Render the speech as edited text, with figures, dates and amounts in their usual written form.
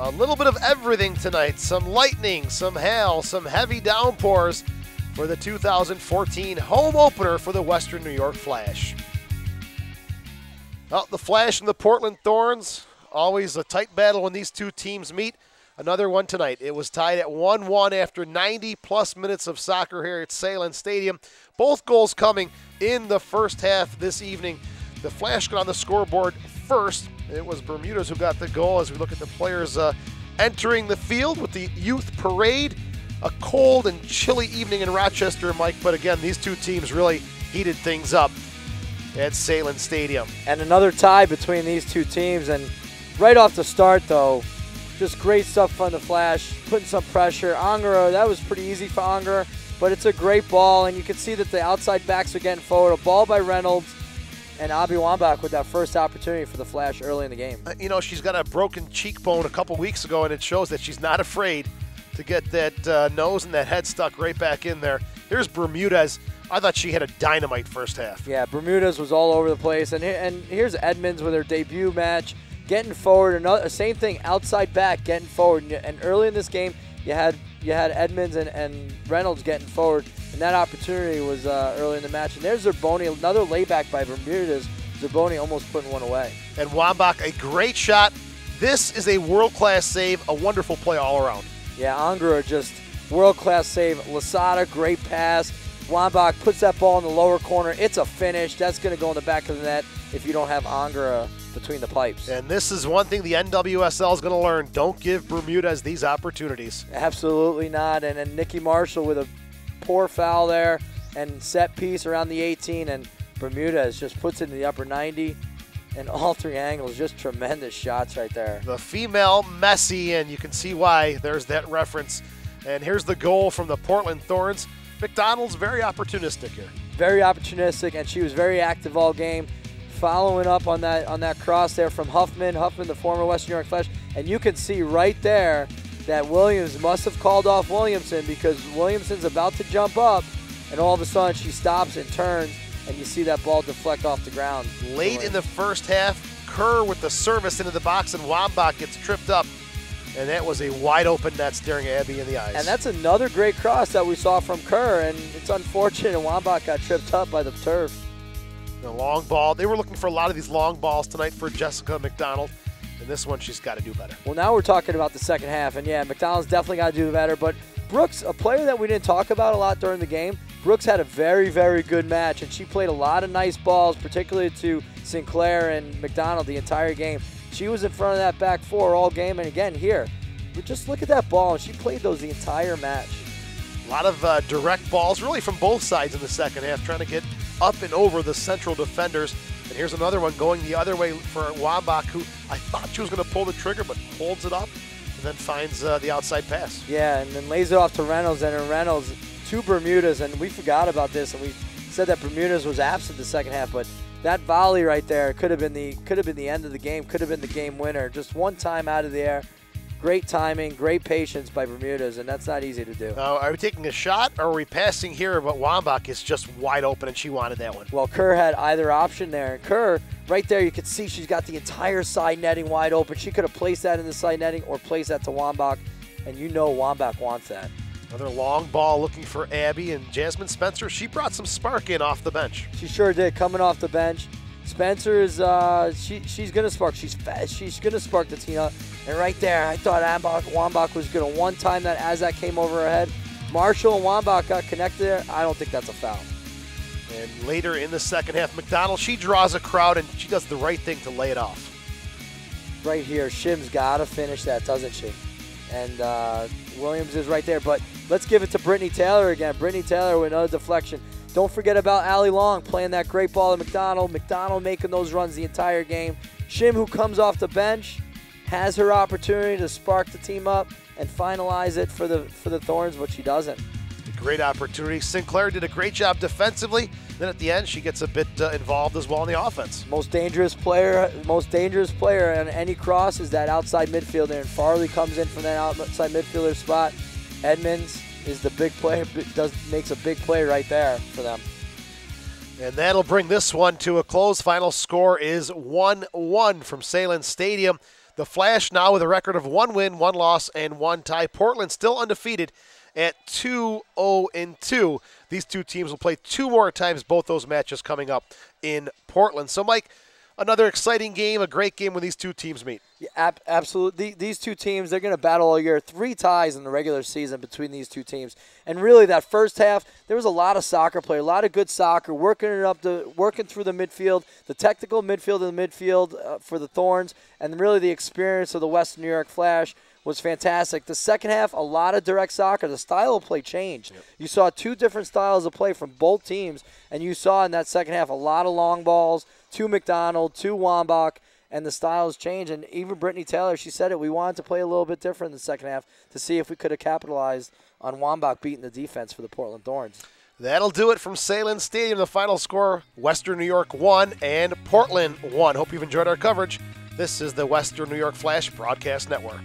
A little bit of everything tonight. Some lightning, some hail, some heavy downpours for the 2014 home opener for the Western New York Flash. Well, the Flash and the Portland Thorns, always a tight battle when these two teams meet. Another one tonight. It was tied at 1-1 after 90-plus minutes of soccer here at Salem Stadium. Both goals coming in the first half this evening. The Flash got on the scoreboard first. It was Bermudez who got the goal as we look at the players entering the field with the youth parade. A cold and chilly evening in Rochester, Mike, but again, these two teams really heated things up at Salem Stadium. And another tie between these two teams, and right off the start, though, just great stuff from the Flash, putting some pressure. Angara, that was pretty easy for Angara, but it's a great ball, and you can see that the outside backs are getting forward. A ball by Reynolds, and Abby Wambach with that first opportunity for the Flash early in the game. You know, she's got a broken cheekbone a couple weeks ago, and it shows that she's not afraid to get that nose and that head stuck right back in there. Here's Bermudez. I thought she had a dynamite first half. Yeah, Bermudez was all over the place. And here's Edmonds with her debut match, getting forward. Another same thing, outside back, getting forward. And early in this game, you had Edmonds and Reynolds getting forward. And that opportunity was early in the match. And there's Zerboni, another layback by Bermudez. Zerboni almost putting one away. And Wambach, a great shot. This is a world-class save, a wonderful play all around. Yeah, Angara just world-class save. Lasada, great pass. Wambach puts that ball in the lower corner. It's a finish. That's going to go in the back of the net if you don't have Angara between the pipes. And this is one thing the NWSL is going to learn. Don't give Bermudez these opportunities. Absolutely not. And then Nikki Marshall with a poor foul there and set piece around the 18. And Bermudez just puts it in the upper 90. And all three angles, just tremendous shots right there. The female Messi, and you can see why. There's that reference. And here's the goal from the Portland Thorns. McDonald's very opportunistic here. Very opportunistic, and she was very active all game, following up on that cross there from Huffman, the former Western New York Flash. And you can see right there that Williams must have called off Williamson because Williamson's about to jump up, and all of a sudden she stops and turns, and you see that ball deflect off the ground. Late in the first half, Kerr with the service into the box, and Wambach gets tripped up. And that was a wide-open net staring Abby in the eyes. And that's another great cross that we saw from Kerr, and it's unfortunate Wambach got tripped up by the turf. The long ball. They were looking for a lot of these long balls tonight for Jessica McDonald, and this one she's got to do better. Well, now we're talking about the second half, and yeah, McDonald's definitely got to do better, but Brooks, a player that we didn't talk about a lot during the game, Brooks had a very, very good match, and she played a lot of nice balls, particularly to Sinclair and McDonald the entire game. She was in front of that back four all game, and again here, but just look at that ball. She played those the entire match. A lot of direct balls, really from both sides in the second half, trying to get up and over the central defenders. And here's another one going the other way for Wambach, who I thought she was going to pull the trigger, but holds it up and then finds the outside pass. Yeah, and then lays it off to Reynolds, and Reynolds to Bermudez, and we forgot about this, and we said that Bermudez was absent the second half, but that volley right there could have been the end of the game, could have been the game winner. Just one time out of the air. Great timing, great patience by Bermudez, and that's not easy to do. Are we taking a shot, or are we passing here? But Wambach is just wide open, and she wanted that one. Well, Kerr had either option there. And Kerr, right there, you can see she's got the entire side netting wide open. She could have placed that in the side netting or placed that to Wambach, and you know Wambach wants that. Another long ball looking for Abby, and Jasmine Spencer, she brought some spark in off the bench. She sure did, coming off the bench. Spencer is she's gonna spark. She's fast. She's gonna spark the team up. And right there, I thought Wambach was gonna one-time that as that came over her head. Marshall and Wambach got connected there. I don't think that's a foul. And later in the second half, McDonald, she draws a crowd, and she does the right thing to lay it off. Right here, Shim's gotta finish that, doesn't she? And Williams is right there, but let's give it to Brittany Taylor again. Brittany Taylor with another deflection. Don't forget about Allie Long playing that great ball to McDonald. McDonald making those runs the entire game. Shim, who comes off the bench, has her opportunity to spark the team up and finalize it for the Thorns, but she doesn't. Great opportunity. Sinclair did a great job defensively. Then at the end, she gets a bit involved as well in the offense. Most dangerous player on any cross is that outside midfielder, and Farley comes in from that outside midfielder spot. Edmonds is the big play, makes a big play right there for them. And that'll bring this one to a close. Final score is 1-1 from Salem Stadium. The Flash now with a record of 1 win, 1 loss, and 1 tie. Portland still undefeated at 2-0-2. These two teams will play 2 more times, both those matches coming up in Portland. So, Mike, another exciting game, a great game when these two teams meet. Yeah, absolutely. These two teams, they're going to battle all year. 3 ties in the regular season between these two teams. And really, that first half, there was a lot of soccer play, a lot of good soccer, working through the midfield, the technical midfield and the midfield for the Thorns, and really the experience of the Western New York Flash was fantastic. The second half, a lot of direct soccer. The style of play changed. Yep. You saw 2 different styles of play from both teams, and you saw in that second half a lot of long balls, to McDonald, to Wambach, and the styles changed. And even Brittany Taylor, she said it, we wanted to play a little bit different in the second half to see if we could have capitalized on Wambach beating the defense for the Portland Thorns. That'll do it from Salem Stadium. The final score, Western New York 1 and Portland 1. Hope you've enjoyed our coverage. This is the Western New York Flash Broadcast Network.